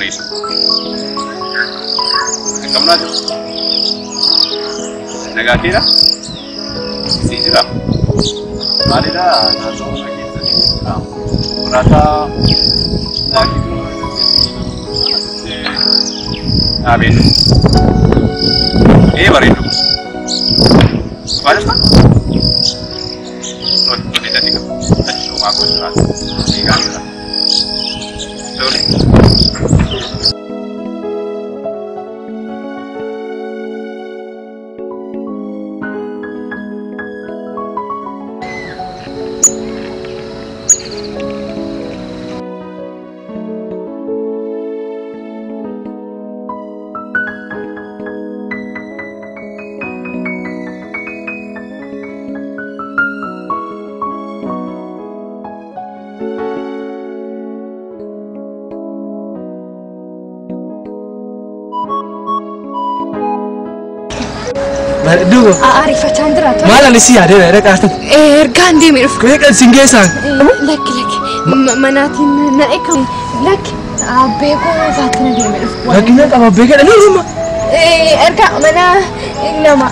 bareedu. Kamna tu. Negaatira. Sijira. Malida nazo nakita. Rata nakitu. Abedu. Bareedu. Bareedu. Tole tadi kan. Aduh aku surat. Tiga. Tole. Dugo. Arif Chandra. Malah ni siapa dia? Ada kasih. Gandhi miruf. Kau kan singgesan. Laki. Manatin na ekam. Laki. Bego zatna dia miruf. Laki nak apa bego? Ada rumah. Erga mana nama.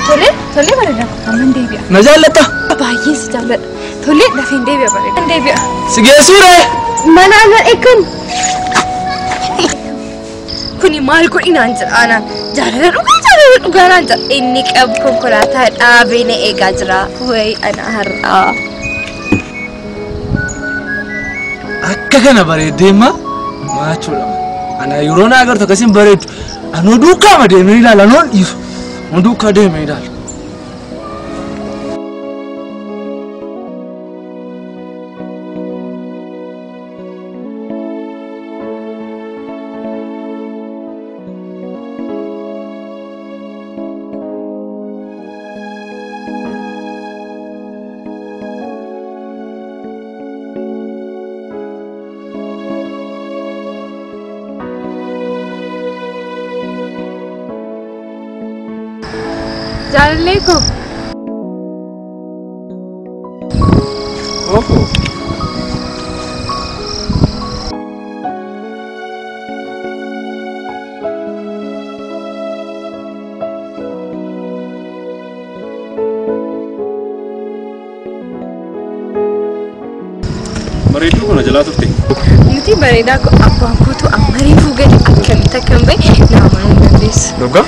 Tole mana dah? Aman dia. Najal lata. Bayi sejalan. Tole dah fin dia balik. Dia. Singgesure. Mana na ekam. Kuni mal ko inanjar ana. Jalan ugaran jar. Ini kab konkolata abine egajra. Wei ana harra. Akka kana bareedee maachuudha. Ana yeroo na agartu akkasiin bareedu. Anoo duukaa ma deemee ilaala. Anoon dhiisu. Anoo duukaa deemee ilaala. Assalamualaikum. Oh. Bareedu kana jalaa turte. Nuti bareedaa ko abbaan kootu ammarii fuuganii akkamitti akkam bahe nama hin dandeessu. Dhugaa?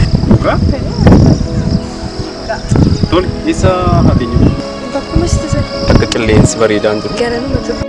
Tole, isa hatinya. Bakkuma sitti sana. Akka qilleensi bareedaan jiru. Gara nama jiru.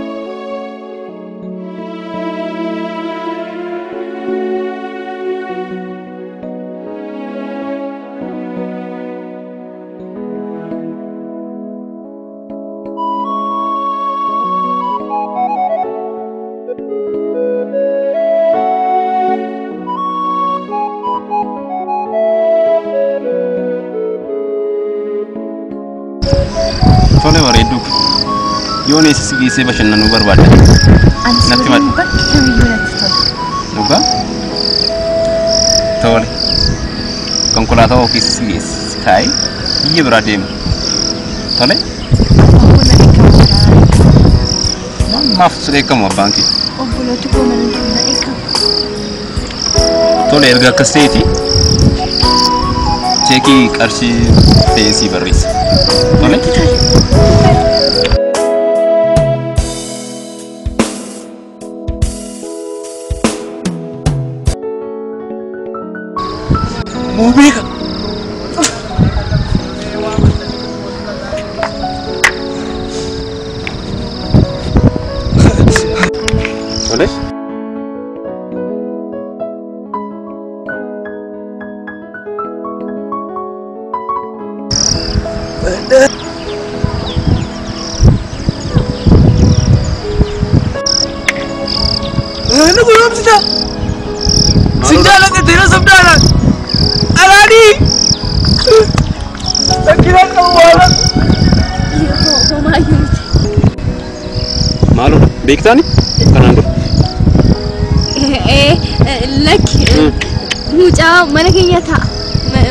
Tole bareedu. Yoo neessi si geessee bashannanuu barbaadda. Natti madda. Bakki kamiyyuu natti tola. Dhugaa? Tole. Konkolaataa ofiis si geessi kaa'ee biyya biraa deemu. Tole? Obbola eegamu. Maaf si eegamu abbaan kee. Obbolooti koo mana deemna eegamu. Tole erga akkas ta'eeti. Cheekii qarshii feesii barreessa. Tole? Mubika. Tole? Ano belum sudah? Sinjalan ke tidak sebenarnya. Alani. Kira kamu malam. Iya kok mayu. Malu, beektaa ni? Kanaan dura. Lakki mucaa mana keenya ta'a.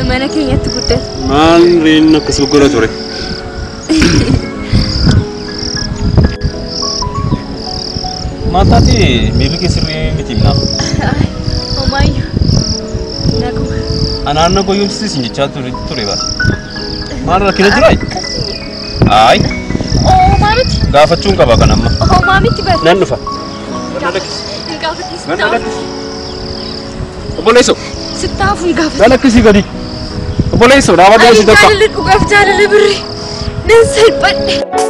Mana keenyatti guddate. Maal reen akkas goggora ture? Maataati miilli kee sirrii miti minaa. Homaayyuu. Naguma. Anaan na goyoomsisi sin jechaa ture bara. Maal rakkina jiraa? Ayi. Homaa miti. Gaafachuun qaba kan amma. Homaa miti bara. Nan dhufa. Nan lakkisi. Hin gaafatis. Nan lakkisi. Obboleessoo. Sittaafu hin gaafatu. Nan lakkisi gadi. Obboleessoo dhaabadhaa si takka. Jaalalli dhugaaf jaalalli birri. Nan salphadhe.